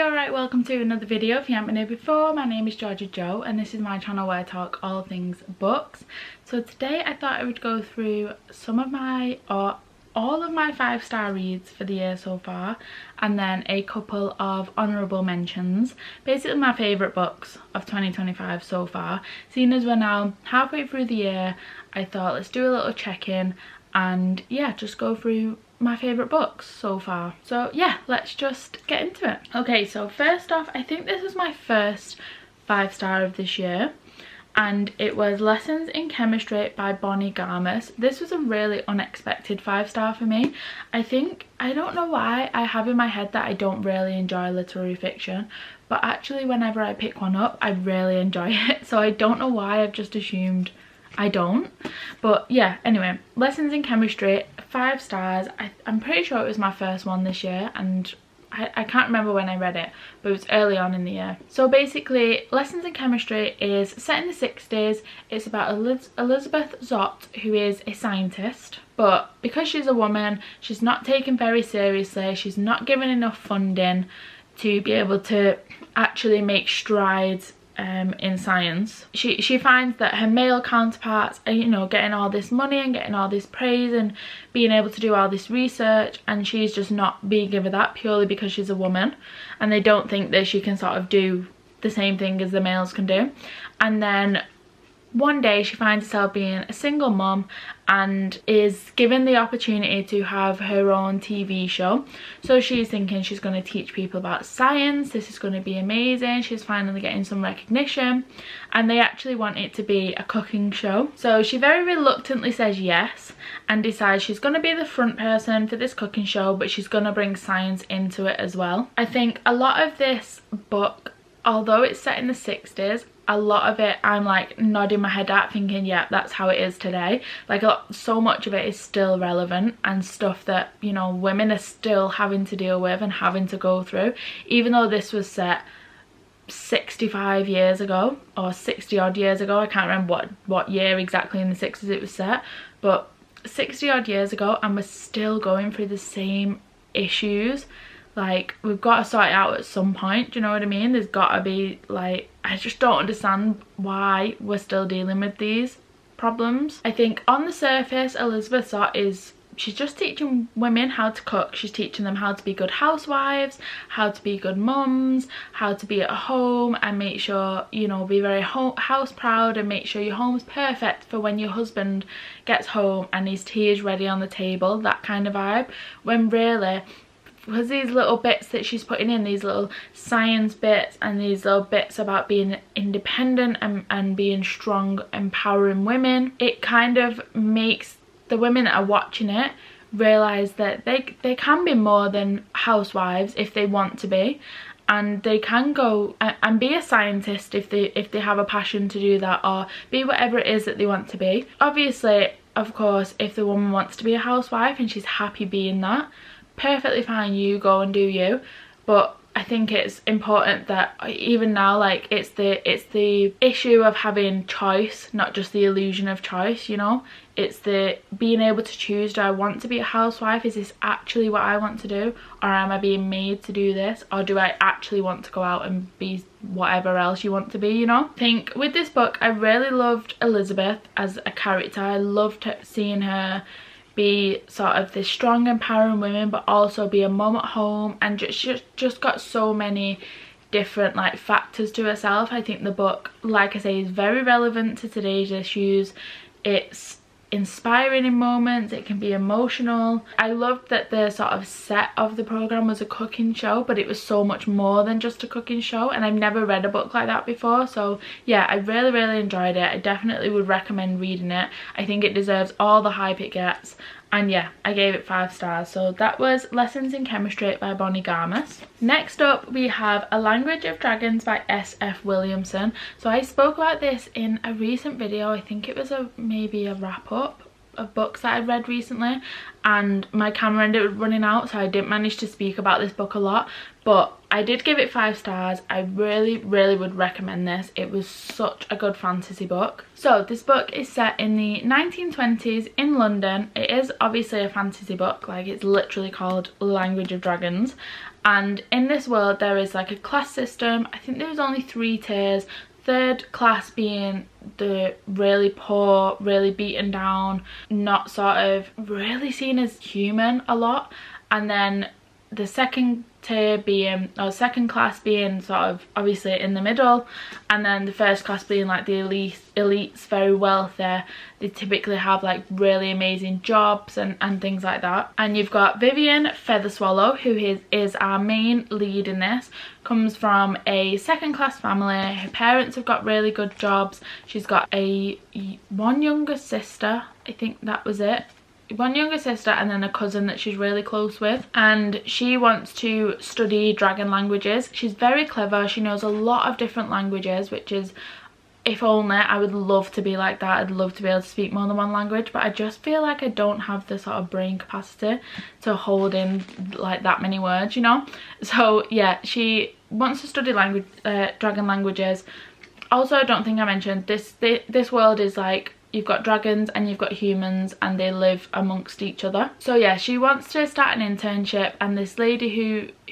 alright, welcome to another video. If you haven't been here before, my name is Georgia Jo and this is my channel where I talk all things books. So today I thought I would go through some of my, or all of my 5-star reads for the year so far, and then a couple of honourable mentions. Basically my favourite books of 2025 so far. Seeing as we're now halfway through the year, I thought let's do a little check-in and yeah, just go through my favourite books so far. So yeah, let's just get into it. Okay, so first off, I think this was my first 5-star of this year, and it was Lessons in Chemistry by Bonnie Garmus. This was a really unexpected 5-star for me. I don't know why I have in my head that I don't really enjoy literary fiction, but actually whenever I pick one up I really enjoy it, so I don't know why I've just assumed I don't. But yeah, anyway, Lessons in Chemistry, 5 stars. I'm pretty sure it was my first one this year, and I can't remember when I read it, but it was early on in the year. So basically, Lessons in Chemistry is set in the 60s. It's about Elizabeth Zott, who is a scientist, but because she's a woman, she's not taken very seriously. She's not given enough funding to be able to actually make strides in science. She finds that her male counterparts are, you know, getting all this money and getting all this praise and being able to do all this research, and she's just not being given that purely because she's a woman, and they don't think that she can sort of do the same thing as the males can do. And then one day she finds herself being a single mum and is given the opportunity to have her own TV show. So she's thinking she's going to teach people about science. This is going to be amazing. She's finally getting some recognition, and they actually want it to be a cooking show. So she very reluctantly says yes and decides she's going to be the front person for this cooking show, but she's going to bring science into it as well. I think a lot of this book, although it's set in the 60s, a lot of it I'm like nodding my head at, thinking yeah, that's how it is today. Like so much of it is still relevant and stuff that, you know, women are still having to deal with and having to go through, even though this was set 65 years ago or 60 odd years ago. I can't remember what year exactly in the 60s it was set, but 60 odd years ago, and we're still going through the same issues. Like, we've got to sort it out at some point, do you know what I mean? There's got to be, like, I just don't understand why we're still dealing with these problems. I think on the surface, Elizabeth Zott she's just teaching women how to cook. She's teaching them how to be good housewives, how to be good mums, how to be at home and make sure, you know, be very house proud and make sure your home's perfect for when your husband gets home and his tea is ready on the table, that kind of vibe. When really, because these little bits that she's putting in, these little science bits and these little bits about being independent and being strong, empowering women, it kind of makes the women that are watching it realise that they can be more than housewives if they want to be, and they can go and be a scientist if they have a passion to do that, or be whatever it is that they want to be. Obviously, of course, if the woman wants to be a housewife and she's happy being that, perfectly fine, you go and do you. But I think it's important that even now, like, it's the issue of having choice, not just the illusion of choice, you know. It's the being able to choose, do I want to be a housewife? Is this actually what I want to do? Or am I being made to do this? Or do I actually want to go out and be whatever else you want to be, you know? I think with this book, I really loved Elizabeth as a character. I loved seeing her be sort of this strong, empowering woman, but also be a mum at home, and just got so many different like factors to herself. I think the book, like I say, is very relevant to today's issues. It's inspiring in moments, it can be emotional. I loved that the sort of set of the program was a cooking show, but it was so much more than just a cooking show, and I've never read a book like that before. So yeah, I really enjoyed it. I definitely would recommend reading it. I think it deserves all the hype it gets, and yeah, I gave it 5 stars. So that was Lessons in Chemistry by Bonnie Garmus. Next up we have A Language of Dragons by S.F. Williamson. So I spoke about this in a recent video. I think it was maybe a wrap-up of books that I'd read recently, and my camera ended up running out, so I didn't manage to speak about this book a lot. but I did give it 5 stars. I really would recommend this. It was such a good fantasy book. So this book is set in the 1920s in London. It is obviously a fantasy book, like it's literally called Language of Dragons, and in this world there is like a class system. I think there's only 3 tiers. Third class being the really poor, really beaten down, not sort of really seen as human a lot, and then the second tier being, or second class being sort of obviously in the middle, and then the first class being like the elites, very wealthy. They typically have like really amazing jobs and things like that. And you've got Vivian Featherswallow, who is our main lead in this. Comes from a second class family. Her parents have got really good jobs. She's got one younger sister, I think that was it. One younger sister and then a cousin that she's really close with, and she wants to study dragon languages. She's very clever. She knows a lot of different languages, which is, if only, I would love to be like that. I'd love to be able to speak more than one language, but I just feel like I don't have the sort of brain capacity to hold in like that many words, you know. So yeah, she wants to study dragon languages. Also, I don't think I mentioned this world is like, you've got dragons and you've got humans, and they live amongst each other. So yeah, she wants to start an internship, and this lady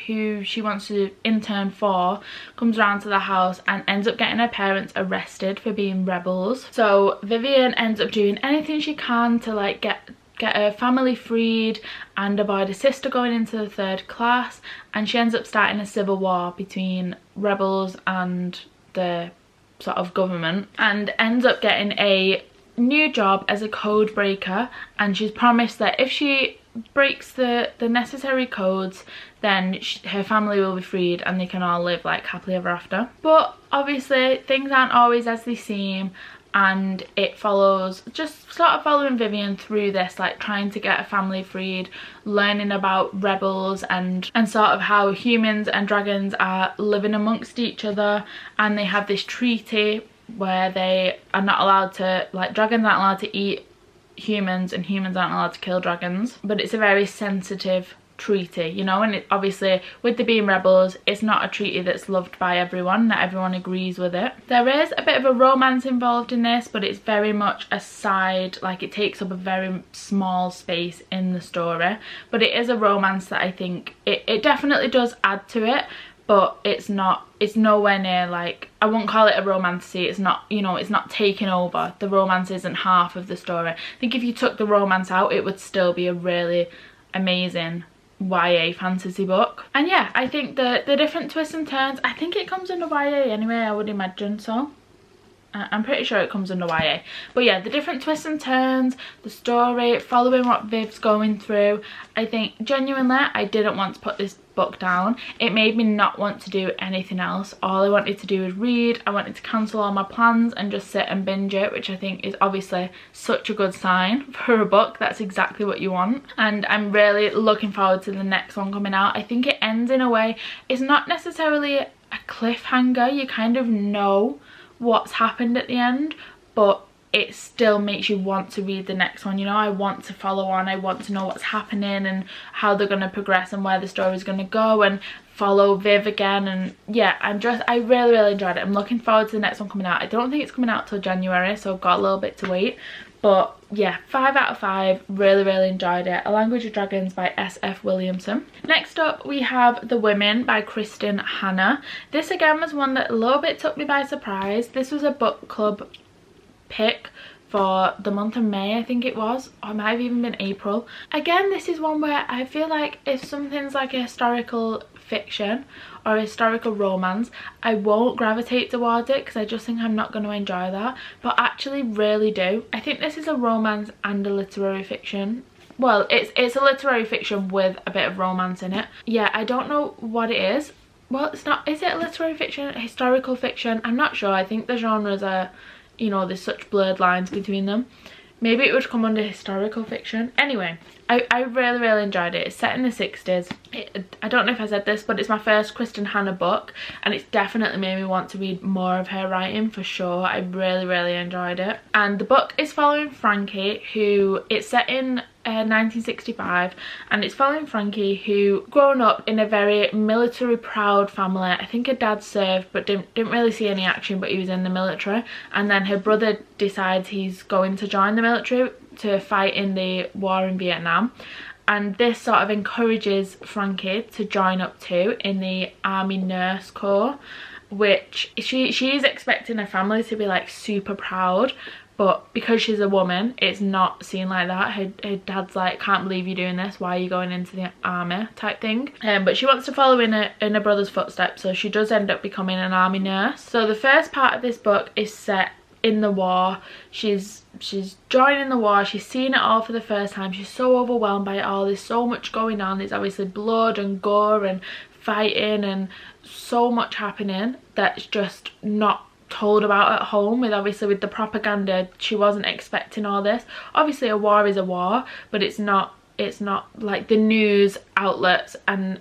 who she wants to intern for comes around to the house and ends up getting her parents arrested for being rebels. So Vivian ends up doing anything she can to like get her family freed and avoid her sister going into the 3rd class, and she ends up starting a civil war between rebels and the sort of government, and ends up getting a new job as a code breaker. And she's promised that if she breaks the necessary codes, then her family will be freed and they can all live like happily ever after. But obviously things aren't always as they seem, and it follows, just sort of following Vivian through this, like trying to get a family freed, learning about rebels and sort of how humans and dragons are living amongst each other. And they have this treaty where they are not allowed to, like, dragons aren't allowed to eat humans and humans aren't allowed to kill dragons. But it's a very sensitive treaty, you know, and it, obviously with the being rebels, it's not a treaty that's loved by everyone. Not everyone agrees with it. There is a bit of a romance involved in this, but it's very much a side, like it takes up a very small space in the story. But it is a romance that I think it definitely does add to it, but it's nowhere near, like, I won't call it a romance. It's not, you know, it's not taking over. The romance isn't half of the story. I think if you took the romance out, it would still be a really amazing YA fantasy book. And yeah, I think the different twists and turns, I think it comes under YA anyway, I would imagine so. I'm pretty sure it comes under YA. But yeah, the different twists and turns, the story, following what Viv's going through, I think genuinely I didn't want to put this book down. It made me not want to do anything else. All I wanted to do was read. I wanted to cancel all my plans and just sit and binge it, which I think is obviously such a good sign for a book. That's exactly what you want. And I'm really looking forward to the next one coming out. I think it ends in a way, it's not necessarily a cliffhanger. You kind of know what's happened at the end, but it still makes you want to read the next one, you know. I want to follow on. I want to know what's happening and how they're going to progress and where the story's going to go, and follow Viv again. And yeah, I really enjoyed it. I'm looking forward to the next one coming out. I don't think it's coming out till January, so I've got a little bit to wait. But yeah, 5 out of 5, really enjoyed it. A Language of Dragons by S.F. Williamson. Next up we have The Women by Kristen Hanna. This again was one that a little bit took me by surprise. This was a book club pick for the month of May, I think it was, or it might have even been April. Again, this is one where I feel like if something's like a historical fiction or a historical romance, I won't gravitate towards it because I just think I'm not going to enjoy that, but actually really do. I think this is a romance and a literary fiction. Well, it's a literary fiction with a bit of romance in it. Yeah, I don't know what it is. Well, it's not, is it a literary fiction, a historical fiction? I'm not sure. I think the genres are, you know, there's such blurred lines between them. Maybe it would come under historical fiction. Anyway, I really enjoyed it. It's set in the 60s. I don't know if I said this, but it's my first Kristen Hanna book, and it's definitely made me want to read more of her writing for sure. I really enjoyed it. And the book is following Frankie, who, it's set in 1965, and it's following Frankie, who grown up in a very military proud family. I think her dad served but didn't really see any action, but he was in the military, and then her brother decides he's going to join the military to fight in the war in Vietnam, and this sort of encourages Frankie to join up too in the Army Nurse Corps, which she's expecting her family to be like super proud, but because she's a woman it's not seen like that. Her dad's like, can't believe you're doing this, why are you going into the army type thing. But she wants to follow in her brother's footsteps, so she does end up becoming an army nurse. So the first part of this book is set in the war. She's joining the war, she's seeing it all for the first time, she's so overwhelmed by it all. There's so much going on, there's obviously blood and gore and fighting and so much happening that's just not told about at home. With the propaganda, she wasn't expecting all this. Obviously a war is a war, but it's not like the news outlets and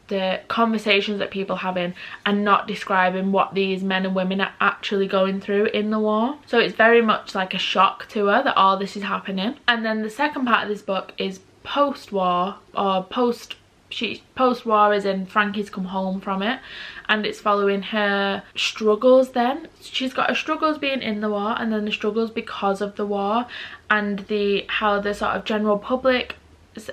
the conversations that people having and not describing what these men and women are actually going through in the war. So it's very much like a shock to her that all this is happening. And then the second part of this book is post-war, or post-war as in Frankie's come home from it, and it's following her struggles then. She's got her struggles being in the war, and then the struggles because of the war, and how the sort of general public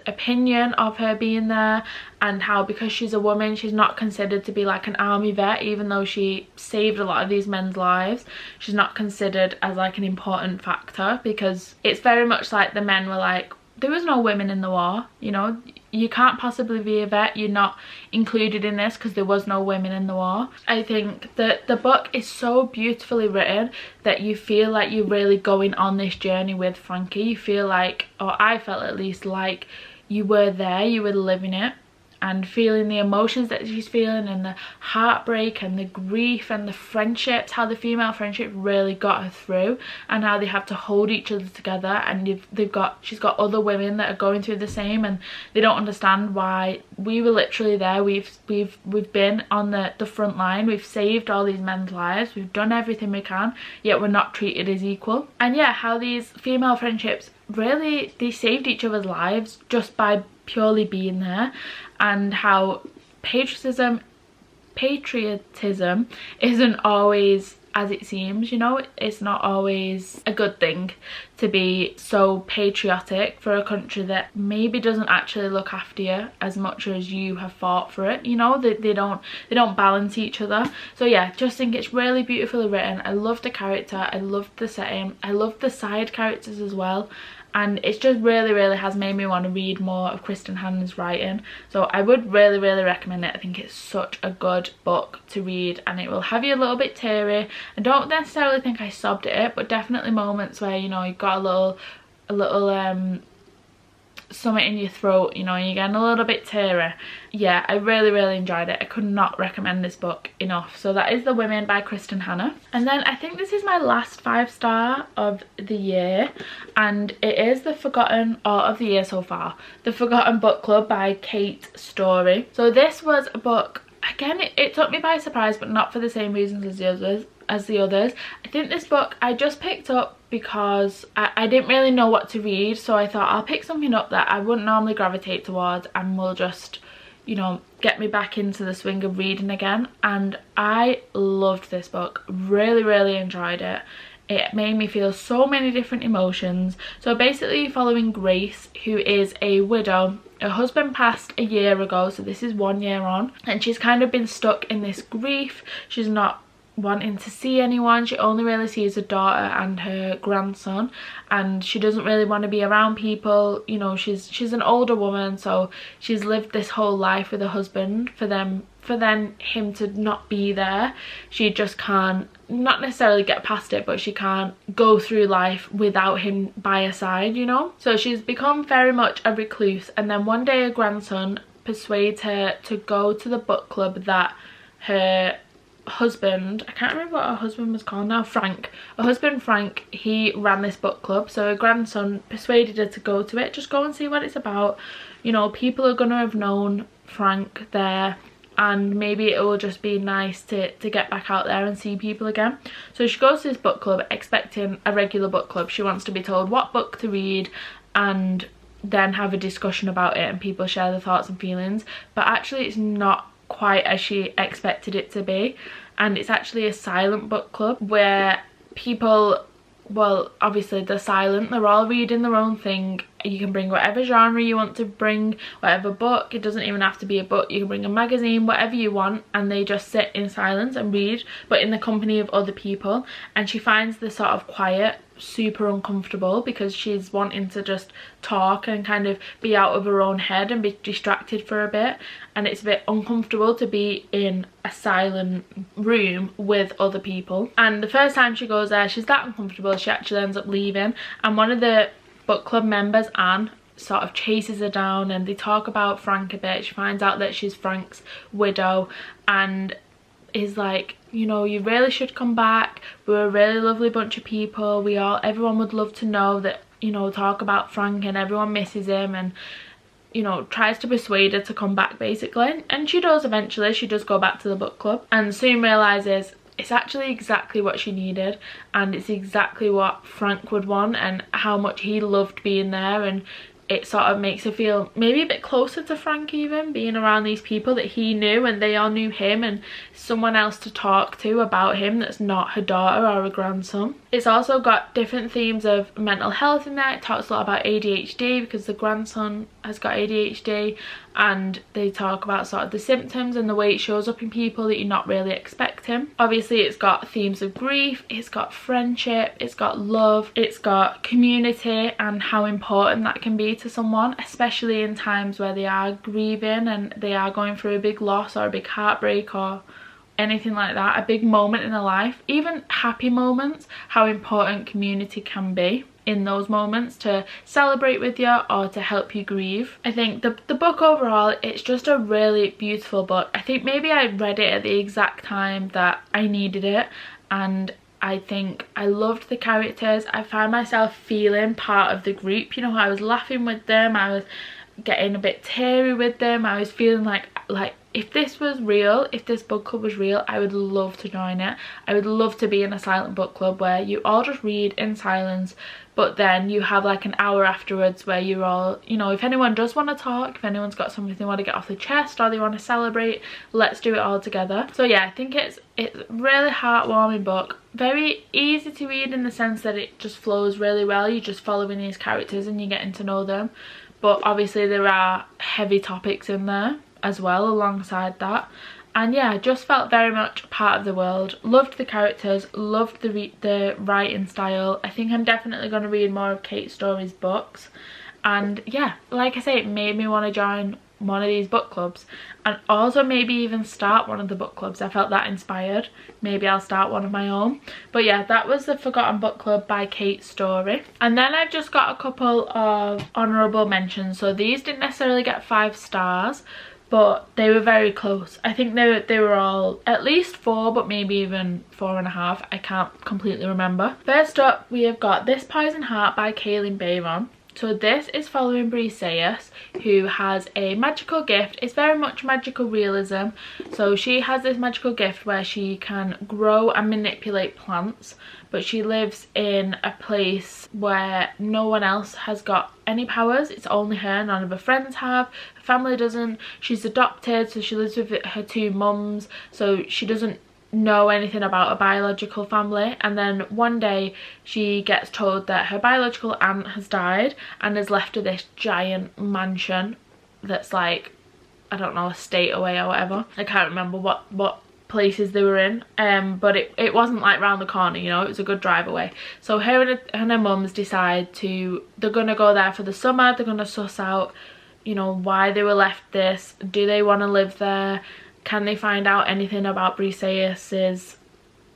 opinion of her being there, and how because she's a woman she's not considered to be like an army vet, even though she saved a lot of these men's lives. She's not considered as like an important factor, because it's very much like the men were like, there was no women in the war, you know, you can't possibly be a vet, you're not included in this because there was no women in the war. I think that the book is so beautifully written that you feel like you're really going on this journey with Frankie. You feel like, or I felt at least, like you were there, you were living it and feeling the emotions that she's feeling, and the heartbreak and the grief and the friendships, how the female friendship really got her through, and how they have to hold each other together. And she's got other women that are going through the same, and they don't understand why. We were literally there, we've been on the front line, we've saved all these men's lives, we've done everything we can, yet we're not treated as equal. And yeah, how these female friendships really, they saved each other's lives just by purely being there, and how patriotism isn't always as it seems, you know. It's not always a good thing to be so patriotic for a country that maybe doesn't actually look after you as much as you have fought for it, you know. They don't balance each other. So yeah, just think it's really beautifully written. I love the character, I love the setting, I love the side characters as well, and it's just really has made me want to read more of Kristen Hannah's writing. So I would really recommend it. I think it's such a good book to read, and it will have you a little bit teary. I don't necessarily think I sobbed at it, but definitely moments where, you know, you've got a little something in your throat, you know, and you're getting a little bit teary. Yeah, I really enjoyed it. I could not recommend this book enough. So that is The Women by Kristen Hannah. And then I think this is my last 5-star of the year, and it is The Forgotten Book Club by Kate Story. So this was a book, again, it took me by surprise, but not for the same reasons as the others. I think this book I just picked up because I didn't really know what to read, so I thought I'll pick something up that I wouldn't normally gravitate towards and will just, you know, get me back into the swing of reading again. And I loved this book, really enjoyed it. It made me feel so many different emotions. So basically following Grace, who is a widow. Her husband passed a year ago, so this is 1 year on, and she's kind of been stuck in this grief. She's not wanting to see anyone. She only really sees her daughter and her grandson, and she doesn't really want to be around people. You know, she's an older woman, so she's lived this whole life with her husband. For then him to not be there, she just can't, not necessarily get past it, but she can't go through life without him by her side, you know. So she's become very much a recluse, and then one day her grandson persuades her to go to the book club that her husband, I can't remember what her husband was called now, Frank, her husband Frank, he ran this book club. So her grandson persuaded her to go to it, just go and see what it's about. You know, people are gonna have known Frank there, and maybe it will just be nice to get back out there and see people again. So she goes to this book club expecting a regular book club. She wants to be told what book to read and then have a discussion about it and people share their thoughts and feelings, but actually it's not quite as she expected it to be. And it's actually a silent book club where people, well, obviously they're silent, they're all reading their own thing. You can bring whatever genre you want to bring, whatever book. It doesn't even have to be a book, you can bring a magazine, whatever you want, and they just sit in silence and read, but in the company of other people. And she finds the sort of quiet super uncomfortable because she's wanting to just talk and kind of be out of her own head and be distracted for a bit, and it's a bit uncomfortable to be in a silent room with other people. And the first time she goes there, she's that uncomfortable, she actually ends up leaving, and one of the book club members, Anne, sort of chases her down and they talk about Frank a bit. She finds out that she's Frank's widow and is like, you know, you really should come back, we're a really lovely bunch of people, everyone would love to know that, you know, talk about Frank and everyone misses him, and you know, tries to persuade her to come back basically. And she does eventually, she does go back to the book club and soon realises it's actually exactly what she needed, and it's exactly what Frank would want and how much he loved being there. And it sort of makes her feel maybe a bit closer to Frank, even being around these people that he knew and they all knew him, and someone else to talk to about him that's not her daughter or her grandson. It's also got different themes of mental health in there. It talks a lot about ADHD because the grandson has got ADHD, and they talk about sort of the symptoms and the way it shows up in people that you're not really expecting. Obviously it's got themes of grief, it's got friendship, it's got love, it's got community and how important that can be to someone, especially in times where they are grieving and they are going through a big loss or a big heartbreak or anything like that, a big moment in their life, even happy moments, how important community can be in those moments to celebrate with you or to help you grieve. I think the book overall, it's just a really beautiful book. I think maybe I read it at the exact time that I needed it, and I think I loved the characters. I found myself feeling part of the group, you know, I was laughing with them, I was getting a bit teary with them, I was feeling like if this was real, if this book club was real, I would love to join it. I would love to be in a silent book club where you all just read in silence, but then you have like an hour afterwards where you're all, you know, if anyone does want to talk, if anyone's got something they want to get off their chest or they want to celebrate, let's do it all together. So yeah, I think it's a really heartwarming book, very easy to read in the sense that it just flows really well. You're just following these characters and you're getting to know them, but obviously there are heavy topics in there as well alongside that. And yeah, I just felt very much part of the world, loved the characters, loved the writing style. I think I'm definitely going to read more of Kate Story's books, and yeah, like I say, it made me want to join one of these book clubs and also maybe even start one of the book clubs. I felt that inspired, maybe I'll start one of my own. But yeah, that was the Forgotten Book Club by Kate Story. And then I've just got a couple of honourable mentions. So these didn't necessarily get 5 stars, but they were very close. I think they were all at least 4, but maybe even 4.5. I can't completely remember. First up, we have got This Poison Heart by Kaylin Bayron. So this is following Briseis, who has a magical gift. It's very much magical realism. So she has this magical gift where she can grow and manipulate plants, but she lives in a place where no one else has got any powers. It's only her, none of her friends have, her family doesn't. She's adopted, so she lives with her 2 mums, so she doesn't know anything about a biological family. And then one day she gets told that her biological aunt has died and has left her this giant mansion that's like, I don't know, a state away or whatever. I can't remember what places they were in, but it wasn't like round the corner, you know, it was a good drive away. So her and her mums decide they're gonna go there for the summer. They're gonna suss out, you know, why they were left this, do they want to live there, can they find out anything about Briseis's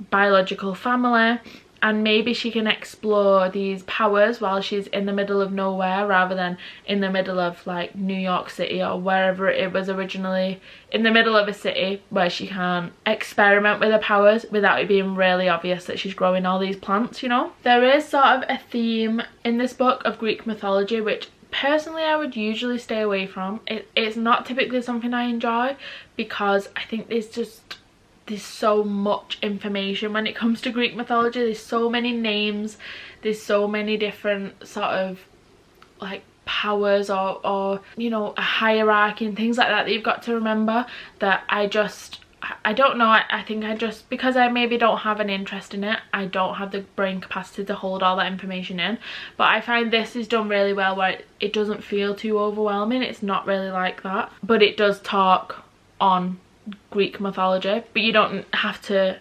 biological family, and maybe she can explore these powers while she's in the middle of nowhere rather than in the middle of like New York City or wherever it was originally, in the middle of a city where she can experiment with her powers without it being really obvious that she's growing all these plants, you know. There is sort of a theme in this book of Greek mythology, which personally I would usually stay away from. It's not typically something I enjoy because I think there's so much information when it comes to Greek mythology. There's so many names, there's so many different sort of like powers or you know, a hierarchy and things like that you've got to remember, that I don't know, I think I just, because I maybe don't have an interest in it, I don't have the brain capacity to hold all that information in. But I find this is done really well, where it doesn't feel too overwhelming. It's not really like that, but it does talk on Greek mythology, but you don't have to,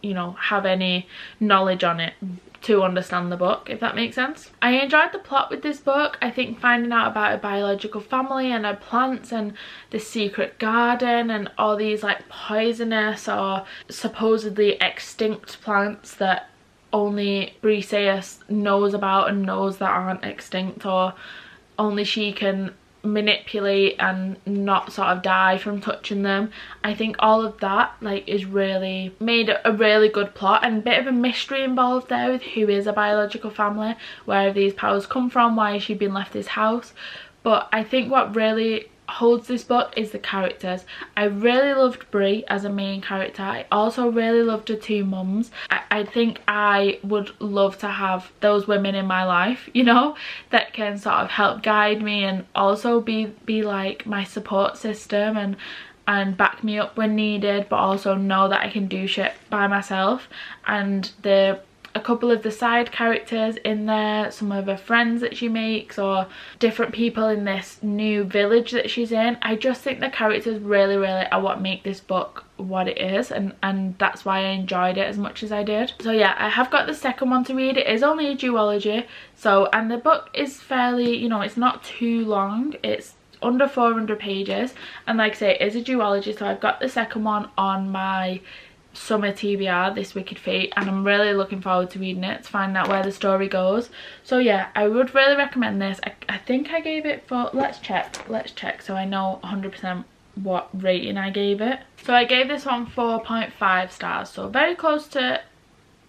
you know, have any knowledge on it to understand the book, if that makes sense. I enjoyed the plot with this book. I think finding out about a biological family and her plants and the secret garden and all these like poisonous or supposedly extinct plants that only Briseis knows about and knows that aren't extinct, or only she can manipulate and not sort of die from touching them. I think all of that like is really made a really good plot, and a bit of a mystery involved there with who is a biological family, where have these powers come from, why has she been left this house. But I think what really holds this book is the characters. I really loved Brie as a main character. I also really loved her two mums. I think I would love to have those women in my life, you know, that can sort of help guide me and also be like my support system and back me up when needed, but also know that I can do shit by myself. And a couple of the side characters in there, some of her friends that she makes, or different people in this new village that she's in. I just think the characters really are what make this book what it is, and that's why I enjoyed it as much as I did. So yeah, I have got the second one to read. It is only a duology, so, and the book is fairly, you know, it's not too long. It's under 400 pages, and like I say, it is a duology, so I've got the second one on my summer TBR, This Wicked Fate, and I'm really looking forward to reading it, to find out where the story goes. So yeah, I would really recommend this. I think I gave it for, let's check so I know 100% what rating I gave it. So I gave this one 4.5 stars, so very close to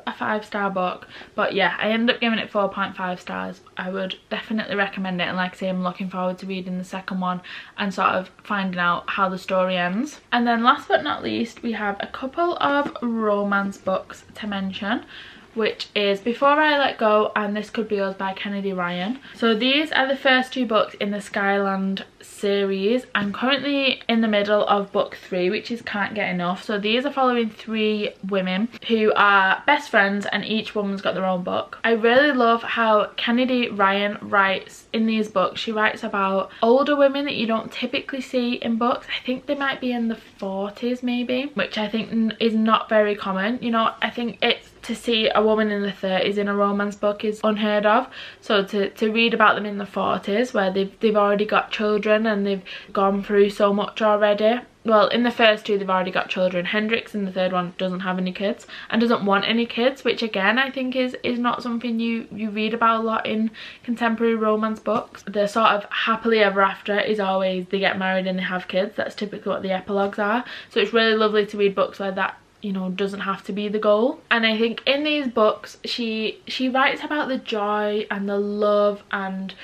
a 5-star book, but yeah, I ended up giving it 4.5 stars. I would definitely recommend it, and like I say, I'm looking forward to reading the second one and sort of finding out how the story ends. And then last but not least, we have a couple of romance books to mention, which is Before I Let Go and This Could Be Us by Kennedy Ryan. So these are the first two books in the Skyland series. I'm currently in the middle of book 3, which is Can't Get Enough. So these are following 3 women who are best friends, and each woman's got their own book. I really love how Kennedy Ryan writes in these books. She writes about older women that you don't typically see in books. I think they might be in the 40s maybe, which I think is not very common. You know, I think it's, to see a woman in the 30s in a romance book is unheard of. So to read about them in the 40s, where they've already got children and they've gone through so much already. Well, in the first two they've already got children. Hendrix in the third one doesn't have any kids and doesn't want any kids, which again I think is not something you read about a lot in contemporary romance books. The sort of happily ever after is always they get married and they have kids. That's typically what the epilogues are. So it's really lovely to read books where that, you know, doesn't have to be the goal. And I think in these books she writes about the joy and the love and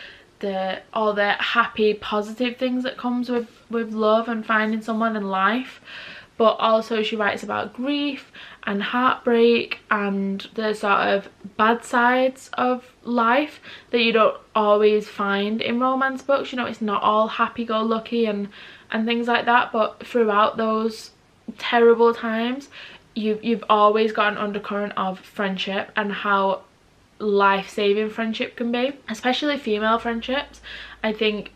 all the happy positive things that comes with love and finding someone in life, but also she writes about grief and heartbreak and the sort of bad sides of life that you don't always find in romance books. You know, it's not all happy-go-lucky and things like that, but throughout those terrible times you've always got an undercurrent of friendship and how life-saving friendship can be, especially female friendships. I think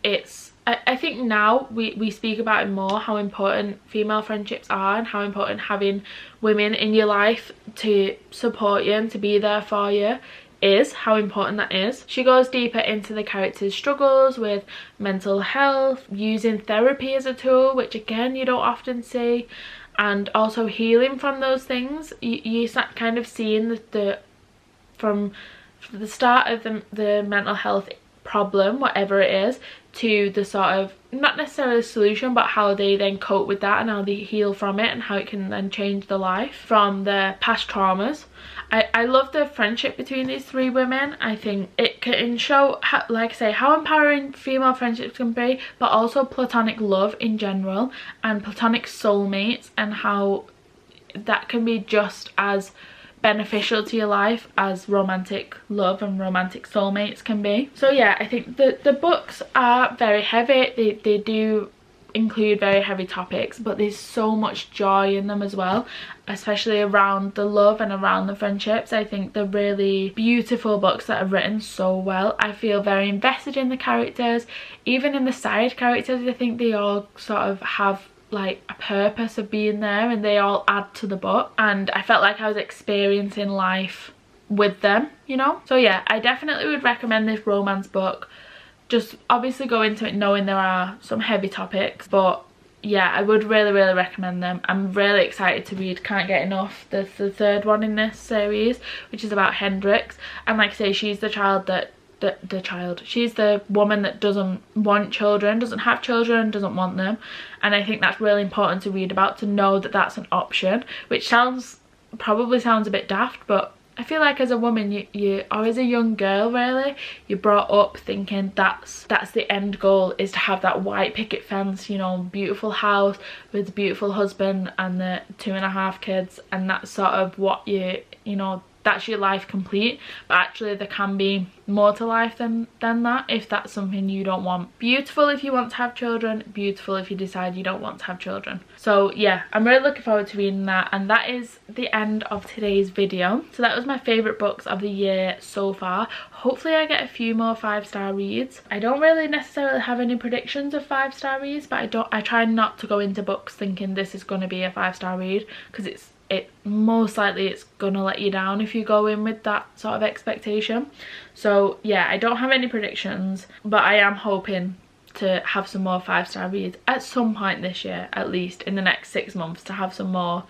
now we speak about it more, how important female friendships are and how important having women in your life to support you and to be there for you is, how important that is. She goes deeper into the characters' struggles with mental health, using therapy as a tool, which again you don't often see, and also healing from those things. You kind of seeing from the start of the mental health problem, whatever it is, to the sort of, not necessarily a solution, but how they then cope with that and how they heal from it and how it can then change their life from their past traumas. I love the friendship between these 3 women. I think it can show, how, like I say, how empowering female friendships can be, but also platonic love in general and platonic soulmates, and how that can be just as beneficial to your life as romantic love and romantic soulmates can be. So yeah, I think the books are very heavy. They do include very heavy topics, but there's so much joy in them as well, especially around the love and around the friendships. I think they're really beautiful books that are written so well. I feel very invested in the characters, even in the side characters. I think they all sort of have like a purpose of being there, and they all add to the book, and I felt like I was experiencing life with them, you know. So yeah, I definitely would recommend this romance book. Just obviously go into it knowing there are some heavy topics, but yeah, I would really recommend them. I'm really excited to read Can't Get Enough, the third one in this series, which is about Hendrix. And like I say, she's the child that she's the woman that doesn't want children, doesn't have children, doesn't want them. And I think that's really important to read about, to know that that's an option, which probably sounds a bit daft, but I feel like as a woman, you or as a young girl really, you're brought up thinking that's the end goal, is to have that white picket fence, you know, beautiful house with a beautiful husband and the 2.5 kids, and that's sort of what you know, that's your life complete. But actually there can be more to life than that, if that's something you don't want. Beautiful if you want to have children, beautiful if you decide you don't want to have children. So yeah, I'm really looking forward to reading that. And that is the end of today's video. So that was my favourite books of the year so far. Hopefully I get a few more 5-star reads. I don't really necessarily have any predictions of 5-star reads, but I try not to go into books thinking this is going to be a 5-star read, because it most likely it's gonna let you down if you go in with that sort of expectation. So yeah, I don't have any predictions, but I am hoping to have some more 5-star reads at some point this year, at least in the next 6 months, to have some more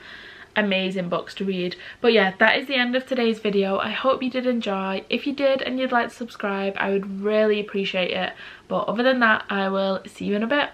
amazing books to read. But yeah, that is the end of today's video. I hope you did enjoy. If you did and you'd like to subscribe, I would really appreciate it. But other than that, I will see you in a bit.